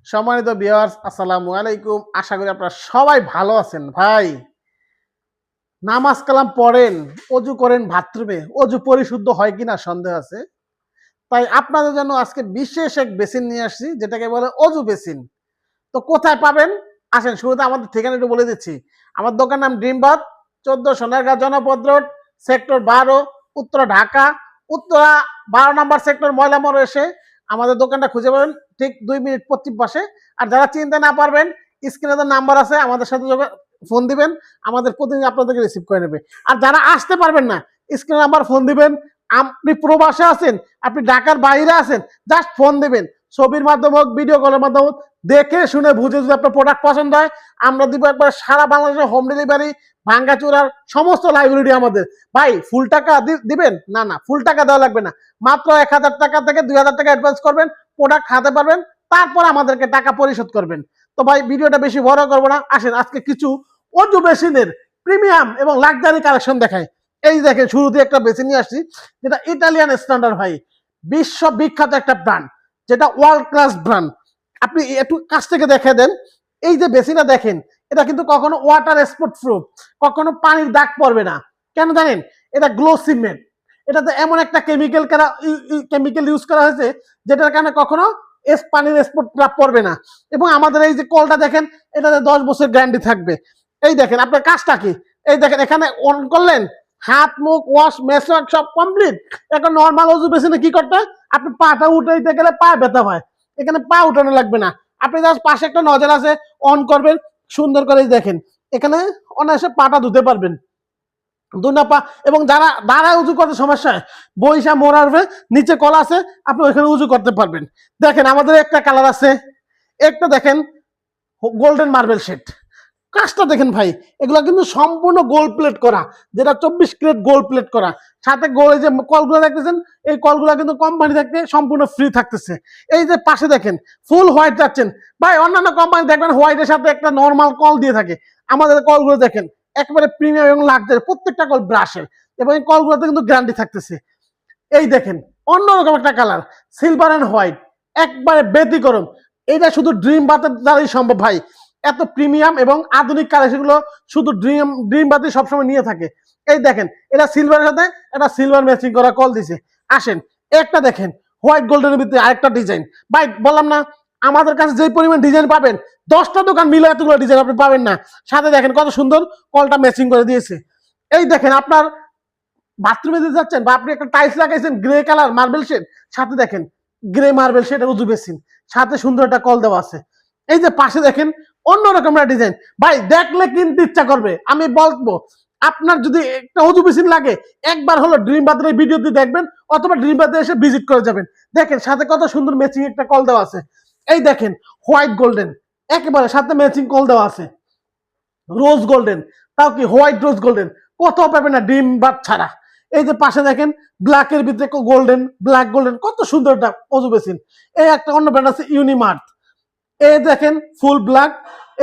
সম্মানিত ভিউয়ার্স, আসসালামু আলাইকুম। আশা করি আপনারা সবাই ভালো আছেন। ভাই, নামাজ কালাম পড়েন, অজু করেন বাথরুমে, অজু পরিশুদ্ধ হয় কিনা সন্দেহ আছে। তাই আপনাদের জন্য আজকে বিশেষ এক বেসিন নিয়ে আসছি, যেটাকে বলে অজু বেসিন। তো কোথায় পাবেন? আসেন শুরুতে আমাদের ঠিকানা একটু বলে দিচ্ছি। আমার দোকান নাম ড্রিমবাদ, 14 সোনারগাঁ জনপদ রোড, সেক্টর 12, উত্তরা, ঢাকা। উত্তরা 12 নম্বর সেক্টর ময়লা মোড় এসে আমাদের দোকানটা খুঁজে পাবেন, ঠিক 2 মিনিট পশ্চিম পাশে। আর যারা চিনতে না পারবেন, স্ক্রিনে তো নাম্বার আছে, আমাদের সাথে ফোন দিবেন, আমাদের প্রতিদিন আপনাদেরকে রিসিভ করে নেবে। আর যারা আসতে পারবেন না, স্ক্রিনে নাম্বার ফোন দিবেন। আপনি প্রবাসে আছেন, আপনি ঢাকার বাইরে আছেন, জাস্ট ফোন দিবেন। ছবির মাধ্যমে হোক, ভিডিও কলের মাধ্যমে হোক, দেখে শুনে বুঝে যদি আপনার প্রোডাক্ট পছন্দ হয়, আমরা দিব একবার সারা বাংলাদেশে হোম ডেলিভারি। ভাঙ্গাচুরার সমস্ত লাইব্রেরি আমাদের। ভাই, ফুল টাকা দিবেন? না না, ফুল টাকা দেওয়া লাগবে না। মাত্র 1000 টাকা থেকে 2000 টাকা অ্যাডভান্স করবেন, প্রোডাক্ট হাতে পারবেন, তারপর আমাদেরকে টাকা পরিশোধ করবেন। তো ভাই, ভিডিওটা বেশি বড় করবো না, আসেন আজকে কিছু অজু বেসিনের প্রিমিয়াম এবং লাক্সারি কালেকশন দেখাই। এই দেখেন, শুরুতে একটা বেসিন নিয়ে আসছি, যেটা ইটালিয়ান স্ট্যান্ডার্ড ভাই, বিশ্ব বিখ্যাত একটা ব্র্যান্ড, যেটা ওয়ার্ল্ড ক্লাস ব্র্যান্ড। আপনি একটু কাছ থেকে দেখে দেন। এই যে বেসিনটা দেখেন, এটা কিন্তু কখনো ওয়াটার স্পট প্রুফ, কখনো পানির দাগ পড়বে না। কেন জানেন? এটা গ্লো সিমেন্ট। এটাতে এমন একটা কেমিক্যাল ইউজ করা হয়েছে, যেটার কারণে কখনো পানির স্পট পড়বে না। এবং আমাদের এই যে কলটা দেখেন, এটাতে 10 বছর গ্যারান্টি থাকবে। এই দেখেন, আপনার কাজটা কি? এই দেখেন, এখানে অন করলেন, হাত মুখ ওয়াশ মেসওয়াক সব কমপ্লিট। এখন নর্মাল অজু বেসিনে কি করতে হয়? আপনি পাটা উঠাইতে গেলে পা ব্যথা হয়, এখানে পা উঠানো লাগবে না। আপনি জাস্ট পাশে একটা নজর আছে, অন করবেন, সুন্দর করে দেখেন, এখানে অনায়াসে পাটা ধুতে পারবেন। দুনা পা। এবং যারা দাঁড়ায় উজু করতে সমস্যা হয়, বৈশা মোড়ারবে, নিচে কল আছে, আপনি ওইখানে উজু করতে পারবেন। দেখেন, আমাদের একটা কালার আছে, একটা দেখেন গোল্ডেন মার্বেল শেড। কাজটা দেখেন ভাই, এগুলো কিন্তু সম্পূর্ণ গোল্ড প্লেট করা, যেটা 24 ক্যারেট গোল্ড প্লেট করা। সাথে গোল্ড, যে কলগুলো দেখতেছেন, এই কলগুলো কিন্তু কোম্পানি থেকে সম্পূর্ণ ফ্রি থাকতেছে। এই যে পাশে দেখেন, ফুল হোয়াইট যাচ্ছেন ভাই, অন্যান্য কোম্পানি দেখবেন হোয়াইটের সাথে একটা নর্মাল কল দিয়ে থাকে। আমাদের কলগুলো দেখেন একেবারে প্রিমিয়াম এবং লাক্সারি, প্রত্যেকটা কল ব্রাশের, এবং এই কলগুলোতে কিন্তু গ্যারান্টি থাকতেছে। এই দেখেন, অন্যরকম একটা কালার, সিলভার এন্ড হোয়াইট, একবারে ব্যতিক্রম। এটা শুধু ড্রিম বাতের দ্বারাই সম্ভব ভাই। এত প্রিমিয়াম এবং আধুনিক কালেকশন গুলো শুধু ড্রিম বাতি সবসময় নিয়ে থাকে। এই দেখেন, এটা সিলভারের সাথে এটা সিলভার ম্যাচিং করা কল দিছে। আসেন, একটা দেখেন হোয়াইট গোল্ডেনের ভিতরে আরেকটা ডিজাইন। ভাই, বললাম না, আমাদের কাছে যে পরিমাণ ডিজাইন পাবেন, 10টা দোকান মিলে এতগুলো ডিজাইন আপনি পাবেন না। সাথে দেখেন কত সুন্দর কলটা ম্যাচিং করে দিয়েছে। এই দেখেন, আপনার বাথরুমে যে যাচ্ছেন, বা আপনি একটা টাইলস লাগাইছেন গ্রে কালার মার্বেল শেড, সাথে দেখেন গ্রে মার্বেল শেড উজু বেসিন, সাথে সুন্দর একটা কল দেওয়া আছে। এই যে পাশে দেখেন অন্যরকম একটা ডিজাইন। ভাই, দেখলে কিনতে ইচ্ছা করবে। আমি বলবো, আপনার যদি একটা উজু বেসিন লাগে, একবার হলো ড্রিম বাদের ভিডিওতে দেখবেন, অথবা ড্রিম বাদে এসে ভিজিট করে যাবেন। দেখেন সাথে কত সুন্দর ম্যাচিং একটা কল দেওয়া আছে। এই দেখেন, হোয়াইট গোল্ডেন, একেবারে সাথে ম্যাচিং কল দেওয়া আছে। রোজ গোল্ডেন, তাও কি হোয়াইট রোজ গোল্ডেন, কোথাও পাবে না ডিম বাদ ছাড়া। এই যে পাশে দেখেন ব্ল্যাকের ভিতরে গোল্ডেন, ব্ল্যাক গোল্ডেন, কত সুন্দর একটা অজু বেসিন। এই একটা অন্য ব্র্যান্ড আছে ইউনিমার্ট। এই দেখেন ফুল ব্ল্যাক,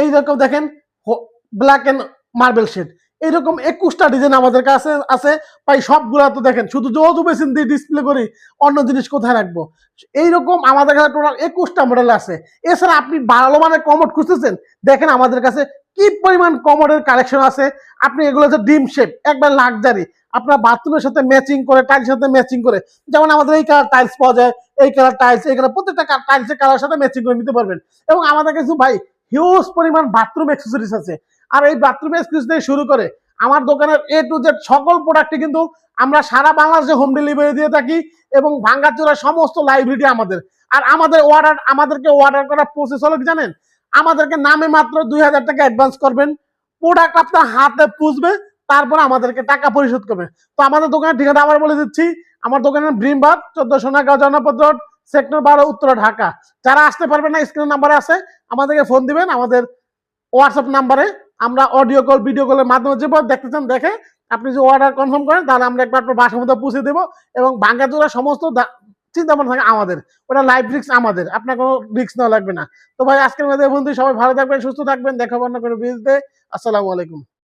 এই রকম দেখেন ব্ল্যাক এন্ড মার্বেল শেড। এইরকম 21টা ডিজাইন আমাদের কাছে আছে। ভাই, সবগুলা তো দেখেন, শুধু যে অজু বেসিন দিয়ে ডিসপ্লে করি, অন্য জিনিস কোথায় রাখবো? এইরকম আমাদের কাছে টোটাল 21টা মডেল আছে। এছাড়া আপনি ভালো মানের কমোড খুঁজতেছেন, দেখেন আমাদের কাছে কি পরিমাণ কমোডের কালেকশন আছে। আপনি এগুলো হচ্ছে ডিম শেপ, একবার লাক্সারি, আপনার বাথরুমের সাথে ম্যাচিং করে, টাইলসের সাথে ম্যাচিং করে। যেমন আমাদের এই কালার টাইলস পাওয়া যায়, এই কালার টাইলস, এই কালার, প্রত্যেকটা টাইলসের কালার সাথে ম্যাচিং করে নিতে পারবেন। এবং আমাদের কাছে ভাই হিউজ পরিমাণ বাথরুম অ্যাক্সেসরিজ আছে। আর এই বাথরুম অ্যাক্সেসরিজ থেকে শুরু করে আমার দোকানের A to Z সকল প্রোডাক্টই কিন্তু আমরা সারা বাংলাদেশে হোম ডেলিভারি দিয়ে থাকি, এবং ভাঙ্গাচোরা সমস্ত লাইব্রেরি আমাদের। আর আমাদেরকে অর্ডার করার প্রসেস হলো কি জানেন? আমাদেরকে নামে মাত্র 2000 টাকা অ্যাডভান্স করবেন, প্রোডাক্ট আপনার হাতে পুষবে, তারপর আমাদেরকে টাকা পরিশোধ করবে। তো আমাদের দোকানের ঠিকানা আবার বলে দিচ্ছি। আমার দোকানের ড্রিমবাগ, 14 সোনারগাঁ জনপদ রোড, সেক্টর 12, উত্তরা, ঢাকা। যারা আসতে পারবেন না, স্ক্রিনের নাম্বারে আছে, আমাদেরকে ফোন দিবেন। আমাদের হোয়াটসঅ্যাপ নাম্বারে আমরা অডিও কল, ভিডিও কলের মাধ্যমে যে দেখতে চান দেখে, আপনি যদি অর্ডার কনফার্ম করেন, তাহলে আমরা একবার আপনার বাসার মধ্যে পৌঁছে দেবো। এবং ভাঙ্গাচোরা সমস্ত চিন্তা ভাবনা থাকে আমাদের, ওটা লাইফ রিস্ক আমাদের, আপনার কোনো রিস্ক নেওয়া লাগবে না। তো ভাই, আজকের মধ্যে বন্ধু, সবাই ভালো থাকবেন, সুস্থ থাকবেন, দেখা অন্য কোনো ভিডিওতে। আসসালামু আলাইকুম।